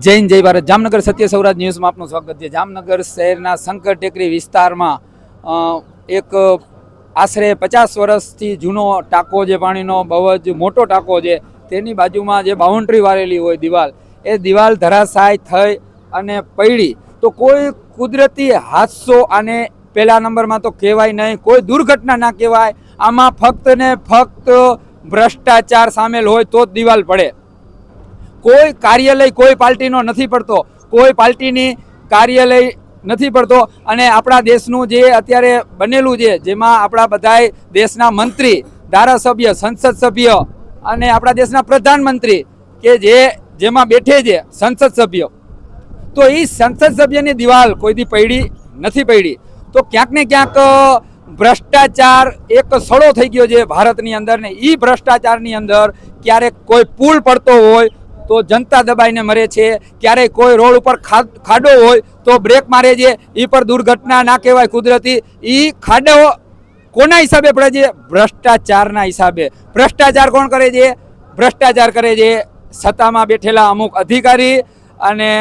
જૈન જય ભારત. જામનગર સત્ય સૌરાજ ન્યૂઝમાં આપનું સ્વાગત છે. જામનગર શહેરના શંકર ટેકરી વિસ્તારમાં એક આશરે 50 વર્ષથી જૂનો ટાંકો જે પાણીનો બહુ જ મોટો ટાંકો છે, તેની બાજુમાં જે બાઉન્ડ્રી વાળેલી હોય દિવાલ, એ દિવાલ ધરાશાય થઈ અને પડી તો કોઈ કુદરતી હાદસો આને પહેલા નંબરમાં તો કહેવાય નહીં, કોઈ દુર્ઘટના ના કહેવાય. આમાં ફક્ત ને ફક્ત ભ્રષ્ટાચાર સામેલ હોય તો જ દિવાલ પડે. કોઈ કાર્યાલય કોઈ પાર્ટીનો નથી પડતો, કોઈ પાર્ટીની કાર્યાલય નથી પડતો. અને આપણા દેશનું જે અત્યારે બનેલું છે, જેમાં આપણા બધાય દેશના મંત્રી, ધારાસભ્ય, સંસદ સભ્ય અને આપણા દેશના પ્રધાનમંત્રી કે જેમાં બેઠે છે સંસદ સભ્ય, તો એ સંસદ સભ્યની દિવાલ કોઈથી પડી નથી પડી. તો ક્યાંક ને ક્યાંક ભ્રષ્ટાચાર એક સડો થઈ ગયો છે ભારતની અંદર. ને એ ભ્રષ્ટાચારની અંદર ક્યારેક કોઈ પુલ પડતો હોય તો જનતા દબાઈને મરે છે, ક્યારેક કોઈ રોડ ઉપર ખાડો હોય તો બ્રેક મારે છે, એ પર દુર્ઘટના ના કહેવાય કુદરતી. એ ખાડો કોના હિસાબે પડે છે? ભ્રષ્ટાચારના હિસાબે. ભ્રષ્ટાચાર કોણ કરે છે? ભ્રષ્ટાચાર કરે છે સત્તામાં બેઠેલા અમુક અધિકારી અને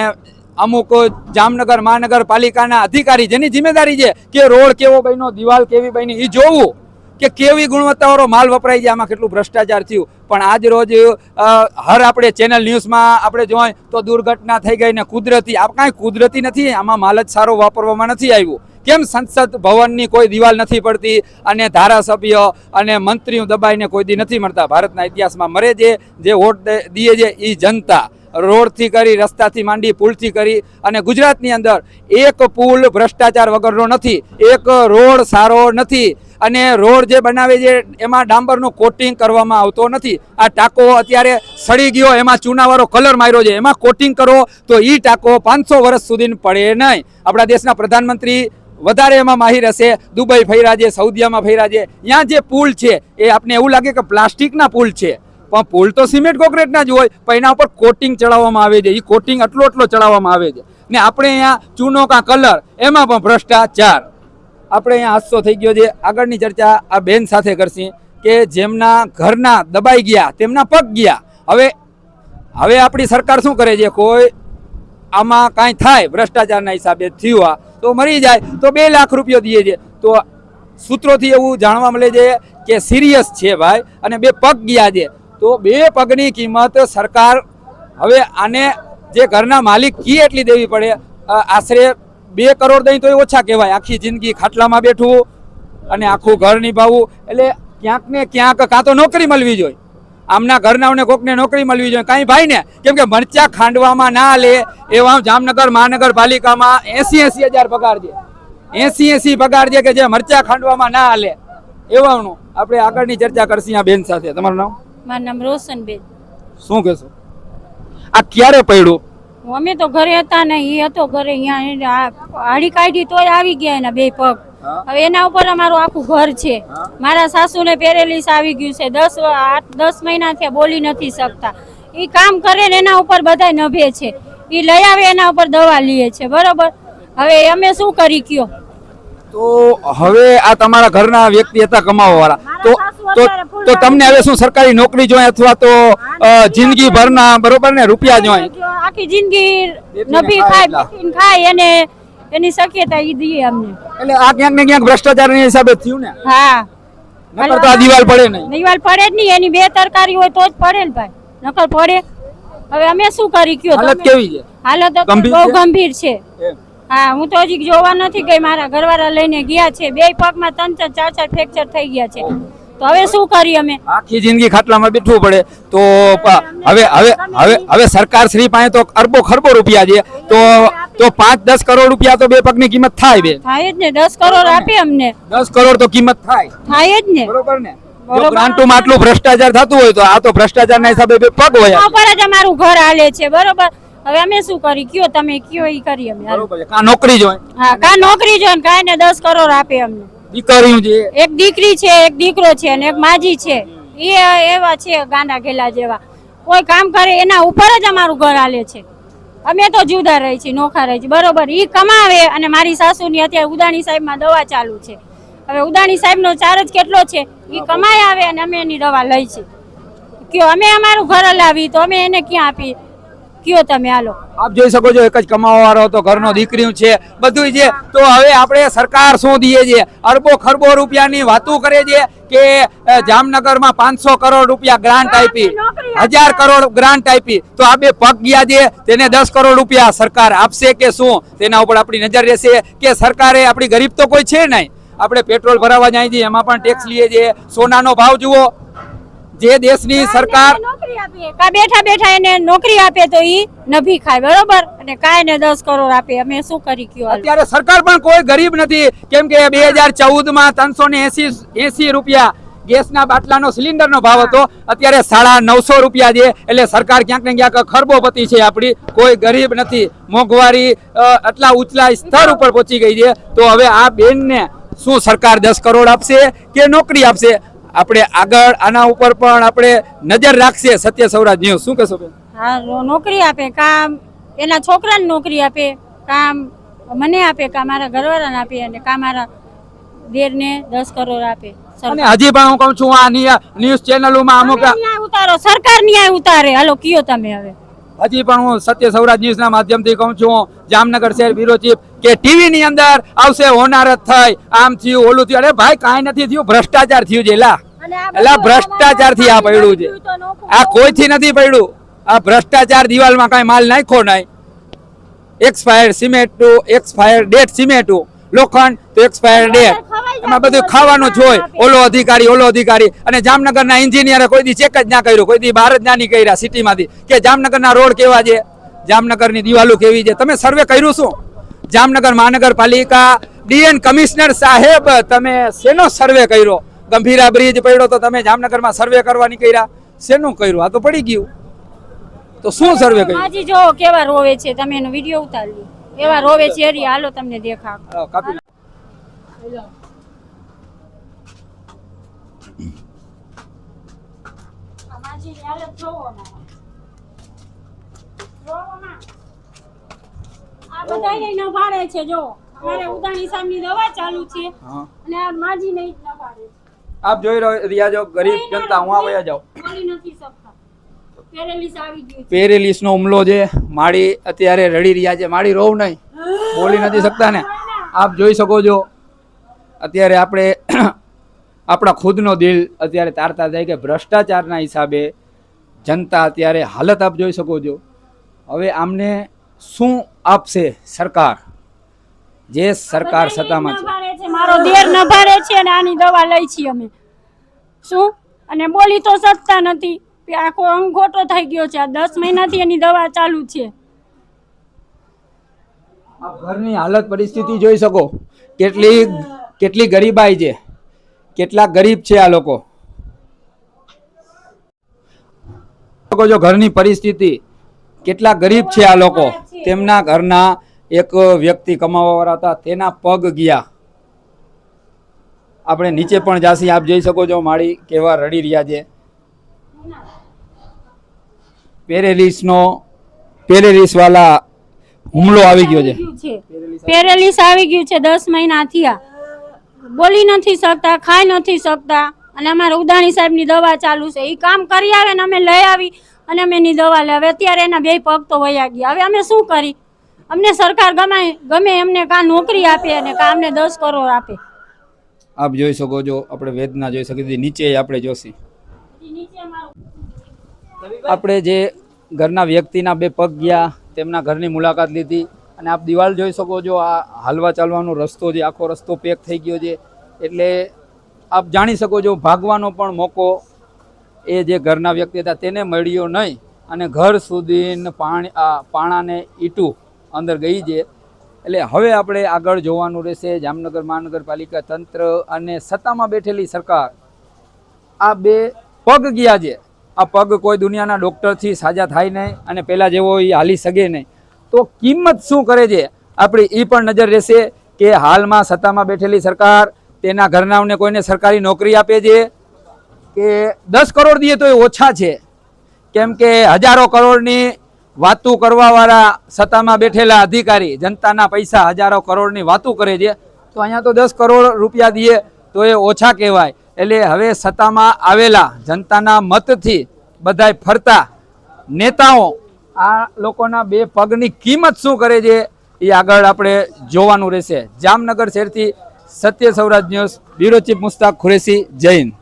અમુક જામનગર મહાનગરપાલિકાના અધિકારી, જેની જિમ્મેદારી છે કે રોડ કેવો બન્યો, દિવાલ કેવી બની, એ જોવું કે કેવી ગુણવત્તાવાળો માલ વપરાય છે, આમાં કેટલું ભ્રષ્ટાચાર થયું. પણ આજ રોજ આપણે ચેનલ ન્યૂઝમાં આપણે જોઈએ તો દુર્ઘટના થઈ ગઈ ને કુદરતી. આ કાંઈ કુદરતી નથી, આમાં માલ જ સારો વાપરવામાં નથી આવ્યું. કેમ સંસદ ભવનની કોઈ દિવાલ નથી પડતી અને ધારાસભ્ય અને મંત્રીઓ દબાઈને કોઈ દી નથી મળતા? ભારતના ઇતિહાસમાં મરે છે જે વોટ દે છે એ જનતા. રોડથી કરી, રસ્તાથી માંડી, પુલથી કરી. અને ગુજરાતની અંદર એક પુલ ભ્રષ્ટાચાર વગરનો નથી, એક રોડ સારો નથી. અને રોડ જે બનાવે છે એમાં ડાંબરનું કોટિંગ કરવામાં આવતો નથી. આ ટાંકો અત્યારે સડી ગયો, એમાં ચૂનાવાળો કલર માર્યો છે, એમાં કોટિંગ કરો તો એ ટાંકો 500 વર્ષ સુધી પડે નહીં. આપણા દેશના પ્રધાનમંત્રી વધારે એમાં માહિર હશે. દુબઈ ફર્યા છે, સઉદીયામાં ફર્યા છે. ત્યાં જે પુલ છે એ આપણે એવું લાગે કે પ્લાસ્ટિકના પુલ છે, પણ પુલ તો સિમેન્ટ કોન્ક્રીટના જ હોય, પણ એના ઉપર કોટિંગ ચડાવવામાં આવે છે. એ કોટિંગ આટલો ચડાવવામાં આવે છે. ને આપણે અહીંયા ચૂનો કા કલર, એમાં પણ ભ્રષ્ટાચાર. આપણે અહીંયા હાદસો થઈ ગયો છે. આગળની ચર્ચા આ બેન સાથે કરશી કે જેમના ઘરના દબાઈ ગયા, તેમના પગ ગયા. હવે આપણી સરકાર શું કરે છે? કોઈ આમાં કાંઈ થાય ભ્રષ્ટાચારના હિસાબે થયું તો મરી જાય તો 2 લાખ રૂપિયા દે છે. તો સૂત્રોથી એવું જાણવા મળે છે કે સિરિયસ છે ભાઈ, અને 2 પગ ગયા છે. તો 2 પગની કિંમત સરકાર હવે આને જે ઘરના માલિક કી એટલી દેવી પડે. આશરે 2 કરોડ દઈ તો ઓછા કહેવાય. આખી જિંદગી ખાટલામાં બેઠવું અને આખું ઘર નિભાવવું, એટલે ક્યાંક ને ક્યાંક કાં તો નોકરી મળવી જોઈએ. આમના ઘરનાઓને કોકને નોકરી મળવી જોઈએ, કાંઈ ભાઈ ને. કેમ કે મરચા ખાંડવામાં ના લે એવા જામનગર મહાનગરપાલિકામાં 80 હજાર પગાર છે. 80 પગાર છે કે જે મરચા ખાંડવામાં ના હાલે એવાનું. આપણે આગળની ચર્ચા કરશી આ બેન સાથે. તમારું નામ? મારું નામ રોશનબેન. શું કહેશો? આ ક્યારે પડ્યું? અમે તો ઘરે હતા ને, એ હતો ઘરે. અહીંયા હાડી કાઢી તોય આવી ગયા એના 2 પગ. હવે એના ઉપર અમારું આખું ઘર છે. મારા સાસુને પેરેલિસ આવી ગયું છે, 10 મહિના થયા, બોલી નથી શકતા. એ કામ કરે ને એના ઉપર બધા નભે છે. એ લઈ આવે એના ઉપર દવા લે છે, બરોબર. હવે અમે શું કરી કયો? તો હવે આ તમારા ઘરના વ્યક્તિ હતા કમાવા વાળા, તો તમને હવે શું સરકારી નોકરી જોઈએ અથવા તો જિંદગી ભરના બરોબર ને રૂપિયા જોઈએ? આખી જિંદગી નભી ખાય અને એની શક્યતા ઈ દઈએ અમને. એટલે આ ક્યાંક ને ક્યાંક ભ્રષ્ટાચારની હિસાબે થયું ને. હા, નકર તો આ દિવાલ પડે નહીં. દિવાલ પડે જ નહીં. એની 2 તરકારી હોય તો જ પડે ને ભાઈ, નકર પડે. હવે અમે શું કરી કયો? હાલત કેવી છે? હાલત બહુ ગંભીર છે. હા, હું તો હજી જોવા નથી ગઈ. મારા ઘરવાળા લઈને ગયા છે. 2 પગમાં 3-4 ફ્રેક્ચર થઈ ગયા છે. તો હવે શું કરી અમે? આખી જિંદગી ખાટલામાં બેઠવું પડે. તો હવે સરકાર શ્રી પાસે તો અરબો ખરબો રૂપિયા છે. તો 5-10 કરોડ રૂપિયા તો 2 પગની કિંમત થાય. થાય જ ને. 10 કરોડ આપે અમને. 10 કરોડ તો કિંમત થાય જ ને, બરોબર ને? ગ્રાન્ટોમાં આટલું ભ્રષ્ટાચાર થતું હોય તો આ તો ભ્રષ્ટાચારના હિસાબે 2 પગ હોય. ઉપર જ અમારું ઘર હાલે છે, બરોબર. હવે અમે શું કરી કયો? તમે કયો ઈ કરી અમે. કા નોકરી જોઈએ? હા, કા નોકરી જોઈએ ને કાંઈ ને 10 કરોડ આપે અમને. દીકરીઓ છે, એક દીકરી છે, એક દીકરો છે અને એક માજી છે. એ એવા છે ગાંડા ગેલા જેવા. કોઈ કામ કરે એના ઉપર જ અમારું ઘર હાલે છે. અમે તો જુદા રહી છીએ, નોખા રહી છીએ, બરોબર. ઈ કમાવે અને મારી સાસુની અત્યારે ઉદાણી સાહેબમાં દવા ચાલુ છે. હવે ઉદાણી સાહેબનો ચાર્જ કેટલો છે? ઈ કમાય આવે અને અમે એની દવા લઈ છીએ. કયો અમે અમારું ઘર હલાવી તો અમે એને ક્યાં આપી? કયો તમે હાલો. આપ જોઈ શકો છો એક જ કમાવા વાળો હતો, ઘરનો દીકરીઓ છે, બધું છે. તો હવે આપણે સરકાર શું દઈએ છે? અરબો ખરબો રૂપિયાની વાતો કરે છે કે જામનગરમાં 500 કરોડ રૂપિયા ગ્રાન્ટ આપી, 1000 કરોડ ગ્રાન્ટ આપી. તો આ બે પગ ગયા છે તેને 10 કરોડ રૂપિયા સરકાર આપશે કે શું? તેના ઉપર આપણી નજર રહેશે કે સરકારે આપણી ગરીબ તો કોઈ છે નહીં. આપણે પેટ્રોલ ભરાવા જાય છે એમાં પણ ટેક્સ લઈએ છીએ. સોનાનો ભાવ જુઓ. જે દેશની સરકાર નોકરી આપે, કા બેઠા બેઠા એને નોકરી આપે તો ઈ નભી ખાય, બરોબર, અને કાય ને 10 કરોડ આપે. અમે શું કરી કયો હાલો. અત્યારે સરકાર પણ કોઈ ગરીબ નથી, કેમ કે 2014માં 380 રૂપિયા ગેસના બાટલાનો સિલિન્ડરનો ભાવ હતો, અત્યારે 950 રૂપિયા છે. એટલે સરકાર ક્યાંક ને ક્યાંક ખરબોપતિ છે આપણી, કોઈ ગરીબ નથી. મોંઘવારી આટલા ઊંચલા સ્તર ઉપર પહોંચી ગઈ છે. તો હવે આ બેનને શું સરકાર 10 કરોડ આપશે કે નોકરી આપશે? આપણે આગળ આના ઉપર પણ આપણે નજર રાખશે. સત્ય સૌરાજ ન્યૂઝ. શું કહેશો બેન? હા, નોકરી આપે, કામ એના છોકરાને નોકરી આપે, કામ મને આપે, કા મારા ઘરવાળાને આપે, અને કા મારા દેરને 10 કરોડ આપે. અને હજી પણ હું કહું છું આ ન્યૂઝ ચેનલોમાં અમુક ન્યાય ઉતારો, સરકાર ન્યાય ઉતારે. હાલો કયો તમે હવે. હજી પણ હું સત્ય સૌરાજ ન્યૂઝના માધ્યમથી કહું છું, જામનગર શહેર બ્યુરો ચીફ કે ટીવી ની અંદર આવશે હોનારત થઈ, આમ થયું, ઓલું થયું. અરે ભાઈ કાંઈ નથી થયું, ભ્રષ્ટાચાર થયું છે. એલા ભ્રષ્ટાચાર થી આ પડ્યું છે, આ કોઈથી નથી પડ્યું. આ ભ્રષ્ટાચાર દિવાલમાં કાંઈ માલ નાખ્યો નહીં. Expired cement, expired date cement, લોખંડ તો એક્સપાયર્ડ ડેટ, એમાં બધું ખાવાનું જ હોય. ઓલો અધિકારી. અને જામનગરના એન્જિનિયરે કોઈ દી ચેક જ ના કર્યું, કોઈ દી બહાર જ ના નીકળ્યા સિટીમાંથી કે જામનગરના રોડ કેવા છે, જામનગરની દિવાલો કેવી છે. તમે સર્વે કર્યું શું? જામનગર મહાનગરપાલિકા ડીએન કમિશનર સાહેબ, તમે શેનો સર્વે કર્યો? ગંભીરા બ્રિજ પડ્યો તો તમે જામનગરમાં સર્વે કરવા નીકળ્યા, શેનું કર્યું? આ તો પડી ગયું. તો શું સર્વે કર્યું? હાજી જો કેવા રોવે છે, તમે એનો વિડિયો ઉતારી એવા રોવે છે. એરી હાલો તમને દેખા. કાપી માજીની હાલત જોવો ના. જોવો ના. આ બધાય ન ભાડે છે. જો અમારે ઉદાણી સામની દવા ચાલુ છે, અને આ માજી નહીં ન ભાડે. આપ જોઈ રહ્યા છો ગરીબ જનતા. હું આવ્યા જાઉં. બોલી નથી શકતા. પેરેલિસ આવી ગયું છે. પેરેલિસ નો હુમલો છે. માળી અત્યારે રડી રહ્યા છે. માળી રોવ નહીં, બોલી નથી શકતા ને. આપ જોઈ શકો છો અત્યારે આપણે આપણા ખુદનો દિલ અત્યારે તારતા જાય કે ભ્રષ્ટાચારના હિસાબે જનતા અત્યારે હાલત આપ જોઈ શકો છો. હવે આમને શું આપશે સરકાર? જે સરકાર સત્તામાં છે, મારો દેર નભારે છે અને આની દવા લઈ છીએ અમે. શું? અને બોલી તો શકતા નથી. આખો અંગ ખોટો થઈ ગયો છે. આ 10 મહિનાથી એની દવા ચાલુ છે. આપ ઘરની હાલત પરિસ્થિતિ જોઈ શકો. કેટલી ગરીબાઈ છે, કેટલા ગરીબ છે આ લોકો. જો ઘરની પરિસ્થિતિ કેટલા ગરીબ છે આ લોકો. તેમના ઘરના એક વ્યક્તિ કમાવા વાળા હતા, તેના પગ ગયા. આપણે નીચે પણ જાસી. આપ જોઈ શકો છો માળી કેવા રડી રહ્યા છે. પેરેલિસ વાળા હુમલો આવી ગયો છે. પેરેલિસ આવી ગયું છે. 10 મહિના થયા. બોલી નથી શકતા, ખાઈ નથી શકતા. અને અમારે ઉદાણી સાહેબની દવા ચાલુ છે. એ કામ કરી આવે ને અમે લઈ આવી અને અમે એની દવા લે. હવે અત્યારે એના 2 પગ તો વયા ગયા. હવે અમે શું કરી? અમને સરકાર ગમે એમને કાં નોકરી આપે અને કાં અમને 10 કરોડ આપે. આપ જોઈ શકો છો. આપણે વેદના જોઈ શકીએ. નીચે આપણે જોશી. આપણે જે ઘરના વ્યક્તિના 2 પગ ગયા, તેમના ઘરની મુલાકાત લીધી. અને આપ દિવાલ જોઈ શકો છો. આ હાલવા ચાલવાનો રસ્તો છે, આખો રસ્તો પેક થઈ ગયો છે. એટલે આપ જાણી શકો છો ભાગવાનો પણ મોકો એ જે ઘરના વ્યક્તિ હતા તેને મળ્યો નહીં. અને ઘર સુધી પાણાને ઈટું અંદર ગઈ છે. એટલે હવે આપણે આગળ જોવાનું રહેશે. જામનગર મહાનગરપાલિકા તંત્ર અને સત્તામાં બેઠેલી સરકાર, આ 2 પગ ગયા છે. આ પગ કોઈ દુનિયાના ડૉક્ટરથી સાજા થાય નહીં અને પહેલાં જેવો એ હાલી શકે નહીં. તો કિંમત શું કરે છે આપણી એ પણ નજર રહેશે કે હાલમાં સત્તામાં બેઠેલી સરકાર તેના ઘરનાઓને કોઈને સરકારી નોકરી આપે છે કે 10 કરોડ દઈએ તો એ ઓછા છે. કેમ કે હજારો કરોડની વાતું કરવાવાળા સત્તામાં બેઠેલા અધિકારી જનતાના પૈસા હજારો કરોડની વાતું કરે છે. તો અહીંયા તો 10 કરોડ રૂપિયા દઈએ તો એ ઓછા કહેવાય. એટલે હવે સત્તામાં આવેલા જનતાના મતથી બધાય ફરતા નેતાઓ આ લોકોના બે પગની કિંમત શું કરે છે એ આગળ આપણે જોવાનું રહેશે. જામનગર શહેરથી Satya Sauraj news bureau chief Mustak Qureshi, Jai Hind.